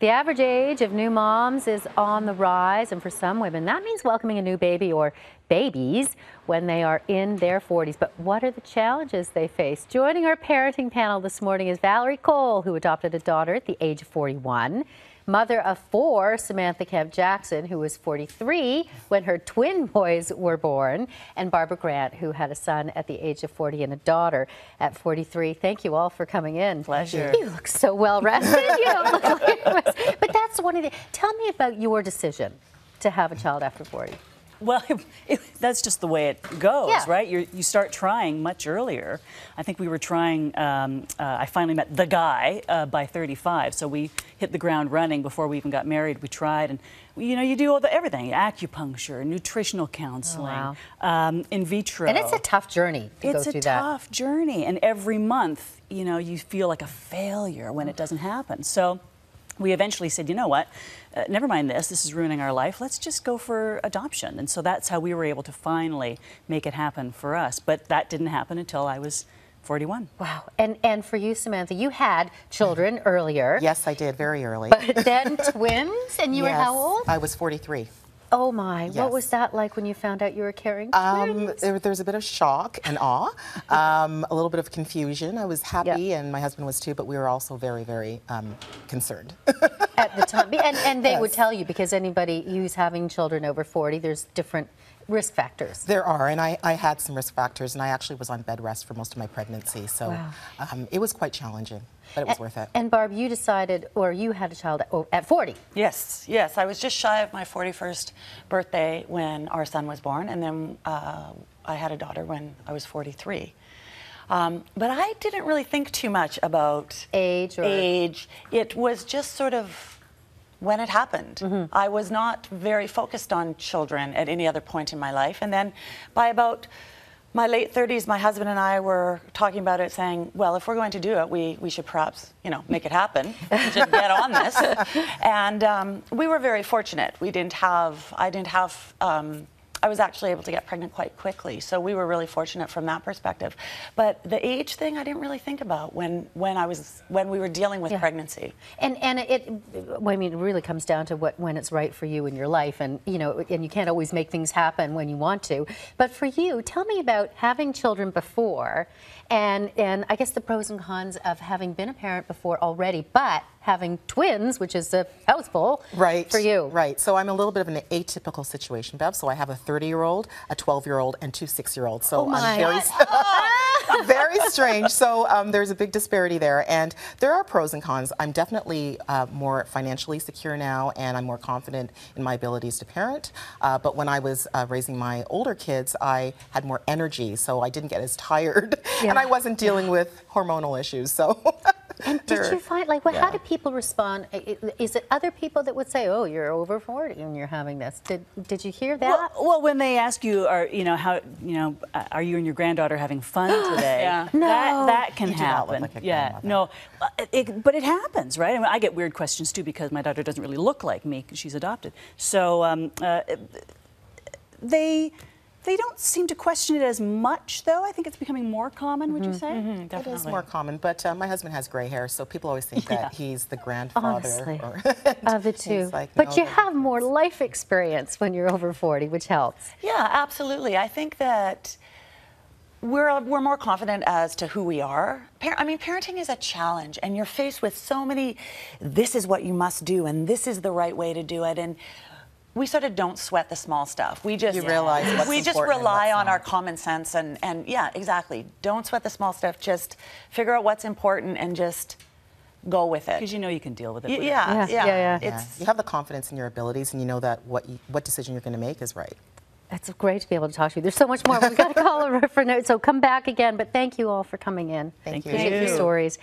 The average age of new moms is on the rise, and for some women, that means welcoming a new baby or babies when they are in their 40s. But what are the challenges they face? Joining our parenting panel this morning is Valerie Cole, who adopted a daughter at the age of 41. Mother of 4, Samantha Kemp Jackson, who was 43 when her twin boys were born, and Barbara Grant, who had a son at the age of 40 and a daughter at 43. Thank you all for coming in. Pleasure. You look so well rested. You don't look like it was. But that's one of the. Tell me about your decision to have a child after 40. Well, that's just the way it goes, Yeah. right? You start trying much earlier. I think we were trying, I finally met the guy by 35, so we hit the ground running before we even got married. We tried, and you do everything, acupuncture, nutritional counseling, in vitro. And it's a tough journey to go through that. It's a tough journey, and every month, you feel like a failure when it doesn't happen. So we eventually said, you know what, never mind this is ruining our life, let's just go for adoption. And so that's how we were able to finally make it happen for us. But that didn't happen until I was 41. Wow. And for you, Samantha, you had children earlier. Yes, I did, very early. But then twins, and you were how old? I was 43. Oh my, Yes. what was that like when you found out you were carrying twins? There was a bit of shock and awe, a little bit of confusion. I was happy, and my husband was too, but we were also very, very concerned. At the time, and they Yes. would tell you, because anybody who's having children over 40, there's different risk factors. There are, and I had some risk factors, and I actually was on bed rest for most of my pregnancy, so Wow. it was quite challenging, but it was worth it. And Barb, you decided, or you had a child at 40. Yes. I was just shy of my 41st birthday when our son was born, and then I had a daughter when I was 43. But I didn't really think too much about Age. It was just sort of when it happened. I was not very focused on children at any other point in my life. And then by about my late 30s, my husband and I were talking about it, saying, well, if we're going to do it, we should perhaps, make it happen. We should get on this. And we were very fortunate. I was actually able to get pregnant quite quickly, so we were really fortunate from that perspective. But the age thing, I didn't really think about when we were dealing with pregnancy. And it really comes down to when it's right for you in your life, and you can't always make things happen when you want to. But for you, tell me about having children before, and I guess the pros and cons of having been a parent before already, but having twins, which is a houseful for you. Right. So I'm a little bit of an atypical situation, Bev. So I have a 30-year-old, a 12-year-old, and 2 6-year-olds. So I'm very strange. So there's a big disparity there, and there are pros and cons. I'm definitely more financially secure now, and I'm more confident in my abilities to parent. But when I was raising my older kids, I had more energy, so I didn't get as tired, and I wasn't dealing with hormonal issues. So. And did you find, how do people respond? Is it other people that would say, oh, you're over 40 and you're having this? Did you hear that? Well, when they ask you, are you and your granddaughter having fun today? No. That can You do not happen. look like a grandmother. No, but it happens, right? I mean, I get weird questions too because my daughter doesn't really look like me because she's adopted. So they don't seem to question it as much, though. I think it's becoming more common, would you say? It is more common, but my husband has gray hair, so people always think that he's the grandfather. Honestly, or of the two. Like, but no, you have more life experience when you're over 40, which helps. Yeah, absolutely. I think that we're more confident as to who we are. Parenting is a challenge, and you're faced with so many, this is what you must do, and this is the right way to do it. And we sort of don't sweat the small stuff. We just realize what's we just important and rely what's on not. our common sense and yeah, exactly. Don't sweat the small stuff. Just figure out what's important and just go with it. Because you can deal with it. Yeah. You have the confidence in your abilities, and you know that what decision you're going to make is right. It's great to be able to talk to you. There's so much more. We've got to call her for notes, so come back again. But thank you all for coming in. Thank you. Appreciate your stories.